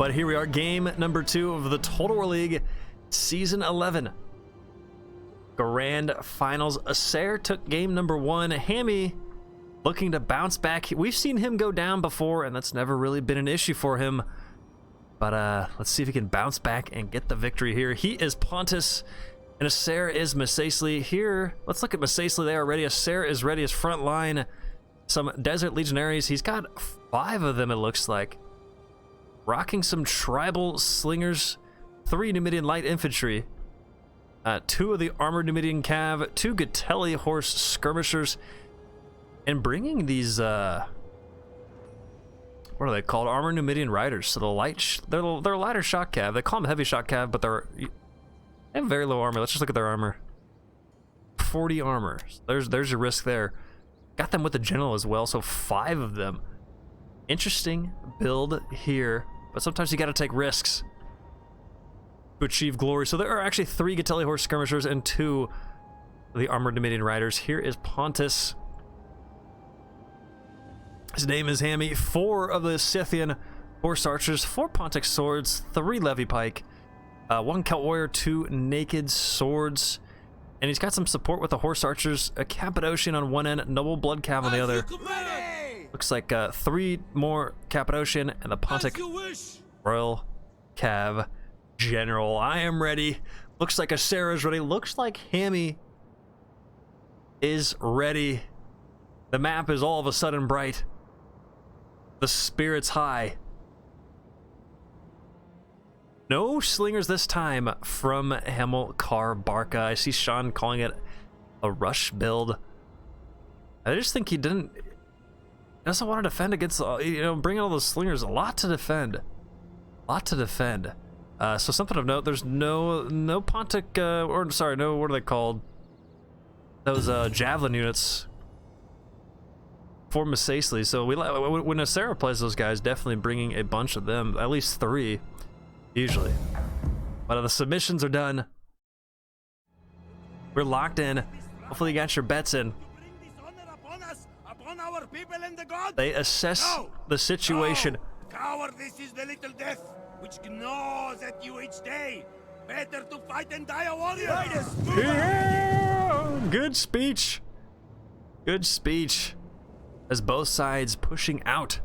but here we are, game number 2 of the Total War League Season 11. Grand Finals. Asseror took game number 1. Hami looking to bounce back. We've seen him go down before, and that's never really been an issue for him. But let's see if he can bounce back and get the victory here. He is Pontus, and Asseror is Masaesyli. Here, let's look at Masaesyli. They are ready. Asseror is ready as front line. Some Desert Legionaries. He's got 5 of them, it looks like. Rocking some tribal slingers, 3 Numidian light infantry, 2 of the armored Numidian cav, 2 Gatelli horse skirmishers, and bringing these what are they called? Armored Numidian riders. So the they're lighter shock cav. They call them heavy shock cav, but they have very low armor. Let's just look at their armor. 40 armor. There's your risk there. Got them with the general as well, so 5 of them. Interesting build here, but sometimes you got to take risks to achieve glory. So there are actually 3 Gatelli horse skirmishers and 2 of the armored Numidian riders. Here is Pontus. His name is Hami. 4 of the Scythian horse archers, 4 Pontic swords, 3 levy pike, 1 Celt warrior, 2 naked swords, and he's got some support with the horse archers, a Cappadocian on one end, noble blood cav on the other. Looks like 3 more Cappadocian and the Pontic royal cav general. I am ready. Looks like Asseror is ready. Looks like Hami is ready. The map is all of a sudden bright. The spirit's high. No slingers this time from Hamilcar Barca. I see Sean calling it a rush build. I just think he doesn't want to defend against, bringing all those slingers. A lot to defend. So something of note, there's no Pontic, no, what are they called? Those javelin units for Masaesyli. So when Asseror plays those guys, definitely bringing a bunch of them, at least 3 usually. But the submissions are done. We're locked in. Hopefully you got your bets in. They assess the situation. Cowardice is the little death which gnaws at you each day. Better to fight and die a warrior. Yeah! Good speech. Good speech. As both sides pushing out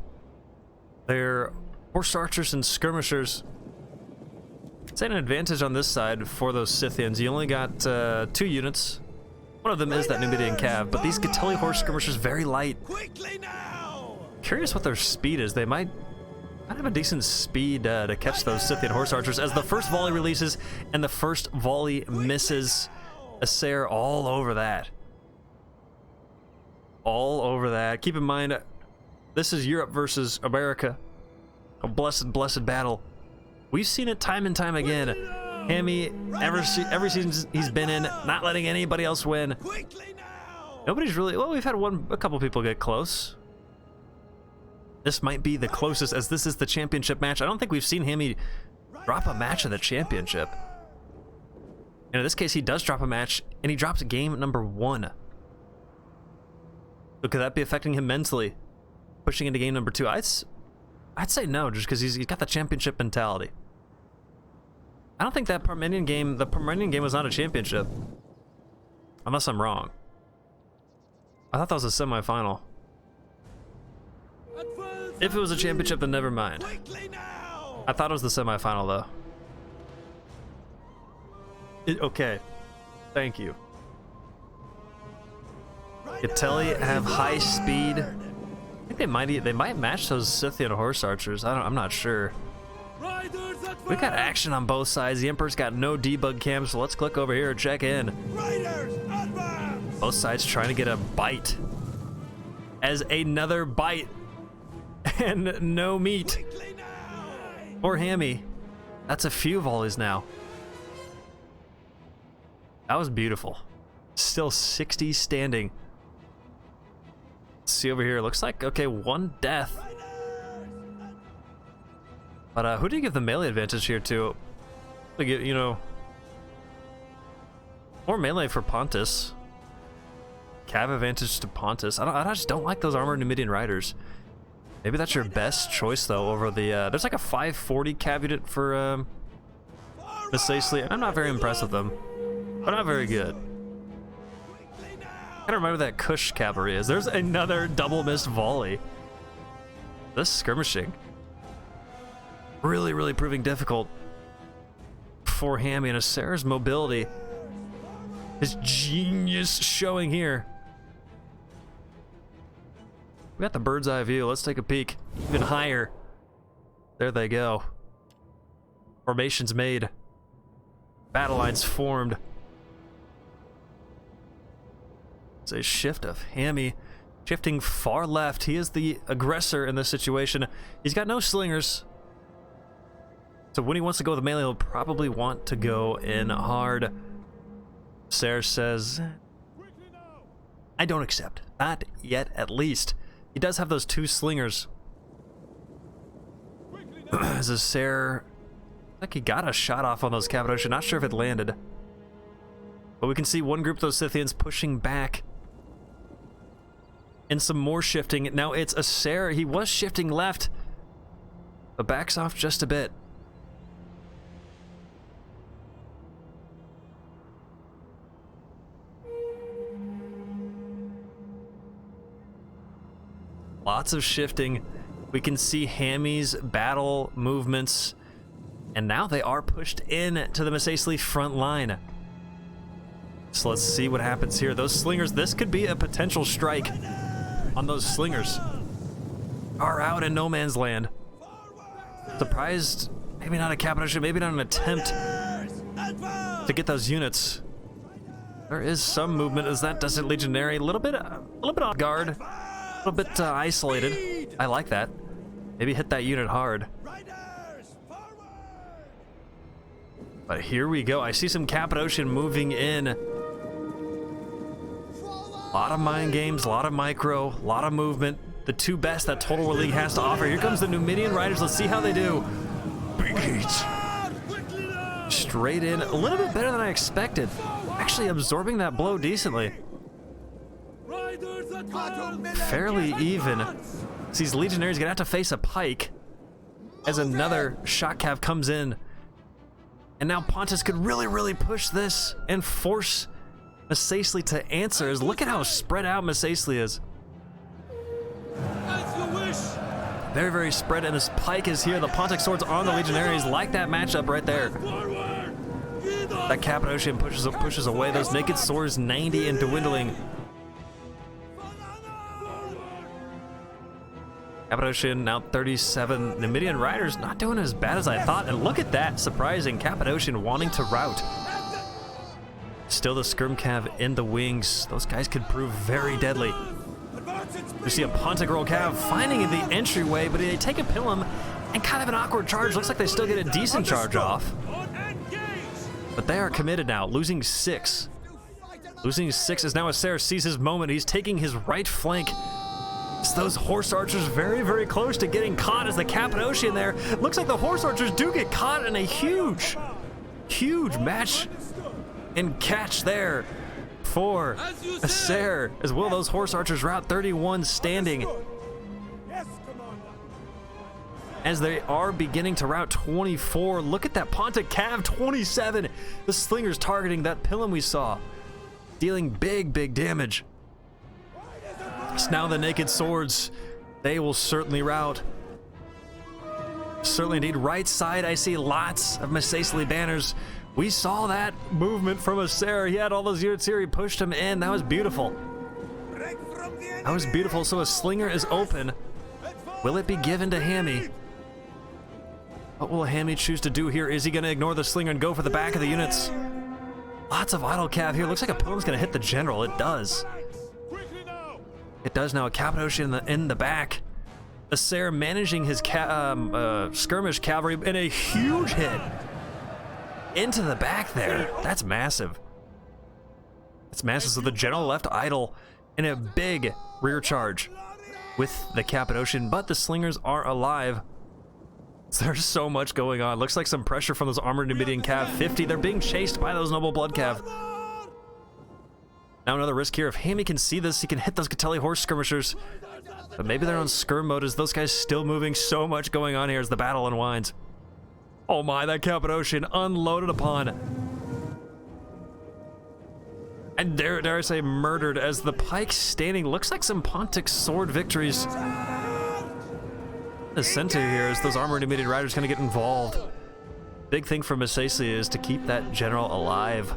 their horse archers and skirmishers. It's an advantage on this side for those Scythians. You only got 2 units. One of them is that Numidian cav, but these Gatelli horse skirmishers very light. Quickly now! Curious what their speed is. They might have a decent speed to catch those Scythian horse archers as the first volley releases and the first volley misses. Asseror all over that. All over that. Keep in mind, this is Europe versus America. A blessed battle. We've seen it time and time again. Hami, every season he's been in, not letting anybody else win. Nobody's really, well, we've had a couple people get close. This might be the closest, as this is the championship match. I don't think we've seen Hami drop a match in the championship. And in this case, he does drop a match, and he drops game number 1. So could that be affecting him mentally, pushing into game number 2? I'd say no, just because he's got the championship mentality. I don't think that the Parmenian game was not a championship, unless I'm wrong. I thought that was a semifinal. If it was a championship, then never mind. I thought it was the semifinal, though. Okay, thank you. Gatelli have high speed. I think they might match those Scythian horse archers. I'm not sure. We got action on both sides. The Emperor's got no debug cam, so let's click over here and check in. Both sides trying to get a bite. As another bite. And no meat. Or Hami. That's a few volleys now. That was beautiful. Still 60 standing. Let's see over here. Looks like, okay, 1 death. But who do you give the melee advantage here to? Like, more melee for Pontus. Cav advantage to Pontus. I just don't like those armored Numidian riders. Maybe that's your best choice, though, over the... there's like a 540 cav unit for Masaesyli. I'm not very impressed with them. They're not very good. I don't remember that Kush cavalry is. There's another double missed volley. This skirmishing. Really, really proving difficult for Hami, and Asseror's mobility. His genius showing here. We got the bird's eye view. Let's take a peek. Even higher. There they go. Formations made. Battle lines formed. It's a shift of Hami shifting far left. He is the aggressor in this situation. He's got no slingers. So when he wants to go with melee, he'll probably want to go in hard. Asseror says, I don't accept. Not yet, at least. He does have those 2 slingers. As Asseror, like he got a shot off on those Cappadocia. Not sure if it landed. But we can see one group of those Scythians pushing back. And some more shifting. Now it's Asseror. He was shifting left, but backs off just a bit. Lots of shifting. We can see Hami's battle movements, and now they are pushed in to the Masaesyli front line. So let's see what happens here. Those slingers, this could be a potential strike on those slingers. Are out in no man's land. Surprised, maybe not a Cappadocia, maybe not an attempt to get those units. There is some movement as that Desert Legionary, a little bit off guard. A little bit isolated. I like that. Maybe hit that unit hard. But here we go. I see some Cappadocian moving in. A lot of mind games, a lot of micro, a lot of movement. The 2 best that Total War League has to offer. Here comes the Numidian Riders. Let's see how they do. Big heats. Straight in. A little bit better than I expected. Actually absorbing that blow decently. Fairly even. So these legionaries are gonna have to face a pike as another shot cav comes in. And now Pontus could really, really push this and force Masaesyli to answer. Look at how spread out Masaesyli is. Very, very spread, and this pike is here. The Pontic swords on the legionaries. Like that matchup right there. That Cappadocian pushes away those naked swords, 90 and dwindling. Cappadocian now 37. Numidian Riders not doing as bad as I thought. And look at that, surprising. Cappadocian wanting to rout. Still the Skirm Cav in the wings. Those guys could prove very deadly. We see a Pontic roll Cav finding in the entryway, but they take a Pilum and kind of an awkward charge. Looks like they still get a decent charge off. But they are committed now, losing 6. Losing 6 as now Asseror sees his moment. He's taking his right flank. Those horse archers very, very close to getting caught as the Cappadocian there. Looks like the horse archers do get caught in a huge, huge match and catch there for Asseror. As well, those horse archers route 31 standing as they are beginning to route 24. Look at that Pontic Cav, 27. The slingers targeting that Pilum we saw, dealing big, big damage. So now the naked swords, they will certainly rout. Certainly indeed. Right side, I see lots of Masaesyli banners. We saw that movement from Asseror. He had all those units here. He pushed them in. That was beautiful. That was beautiful. So a slinger is open. Will it be given to Hami? What will Hami choose to do here? Is he going to ignore the slinger and go for the back of the units? Lots of idle cav here. Looks like a Pilum's going to hit the general. It does. It does now. A Cappadocian in the back. Asseror managing his skirmish cavalry in a huge hit into the back there. That's massive. That's massive. So the general left idle in a big rear charge with the Cappadocian, but the slingers are alive. There's so much going on. Looks like some pressure from those armored Numidian cav. 50. They're being chased by those noble blood cav. Now another risk here. If Hami can see this, he can hit those Catelli horse skirmishers. But maybe they're on skirm mode as those guys still moving. So much going on here as the battle unwinds. Oh my, that Cappadocian unloaded upon. And dare I say murdered as the pike standing. Looks like some Pontic sword victories. The center here is those armor-intimidated riders gonna get involved. Big thing for Masaesyli is to keep that general alive.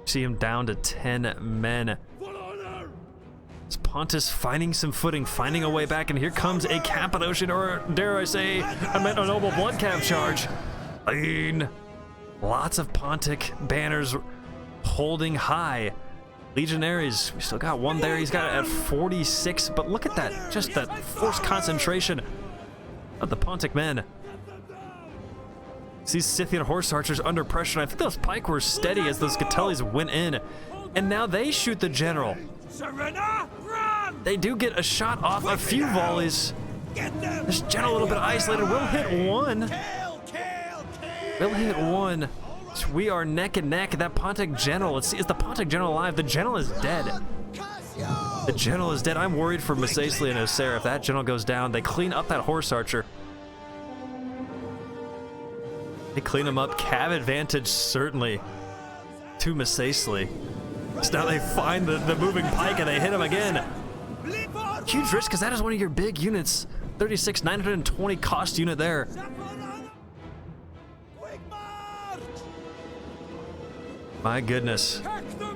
See him down to 10 men. It's Pontus finding some footing, finding a way back, and here comes a Cappadocian, or dare I say, I meant a noble blood cap charge. Lean. Lots of Pontic banners holding high. Legionaries, we still got one there. He's got it at 46, but look at that, just that forced concentration of the Pontic men. These Scythian horse archers under pressure, and I think those pike were steady as those Gatellis went in, and now they shoot the general. They do get a shot off, a few volleys. This general a little bit isolated, will hit one. Will hit one. So we are neck and neck. That Pontic general, let's see, is the Pontic general alive? The general is dead. The general is dead. I'm worried for Masaesyli and Asseror. If that general goes down, they clean up that horse archer. They clean him up. Cav advantage, certainly, to Masaesyli. So now they find the moving pike and they hit him again. Huge risk because that is one of your big units. 36, 920 cost unit there. My goodness.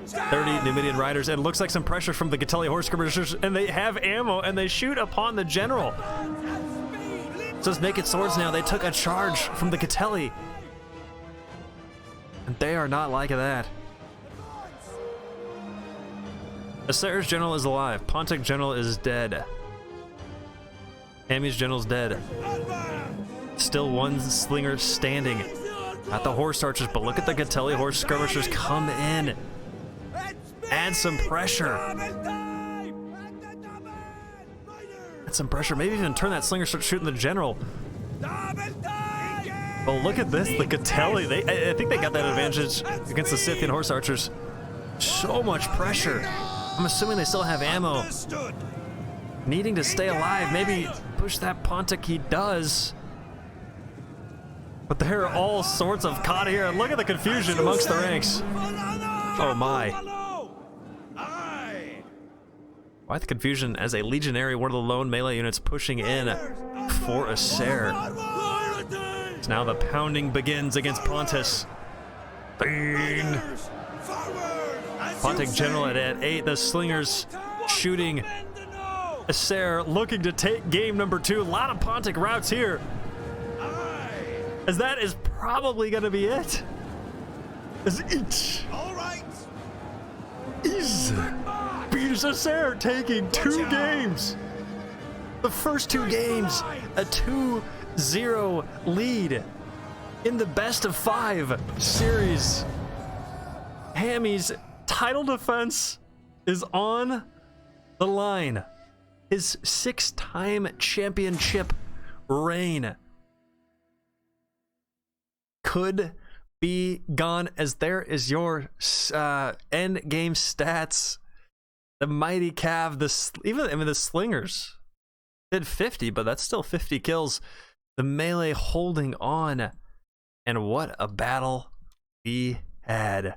30 Numidian riders, and it looks like some pressure from the Gatelli horse skirmishers, and they have ammo and they shoot upon the general. So it's naked swords now. They took a charge from the Gatelli. And they are not liking that. Asseror's general is alive. Pontic general is dead. Hami's general's dead. Still one slinger standing. Not the horse archers, but look at the Gatelli horse skirmishers come in. Add some pressure. Add some pressure. Maybe even turn that slinger, start shooting the general. But look at this, the Gatelli. I think they got that advantage against the Scythian horse archers. So much pressure. I'm assuming they still have ammo. Needing to stay alive. Maybe push that Pontic. He does. But there are all sorts of caught here. And look at the confusion amongst the ranks. Oh my. Why the confusion as a legionary, one of the lone melee units pushing in for Asseror. So now the pounding begins against Pontus. Bing. Pontic general at 8, the slingers shooting. Asseror looking to take game number 2. A lot of Pontic routes here. As that is probably going to be it. As each is beats Asseror, taking 2 games. The first 2 games, a 2-0 lead in the best of 5 series. Hami's title defense is on the line. His 6-time championship reign could be gone, as there is your end game stats. The mighty Cav, the slingers did 50, but that's still 50 kills. The melee holding on, and what a battle we had.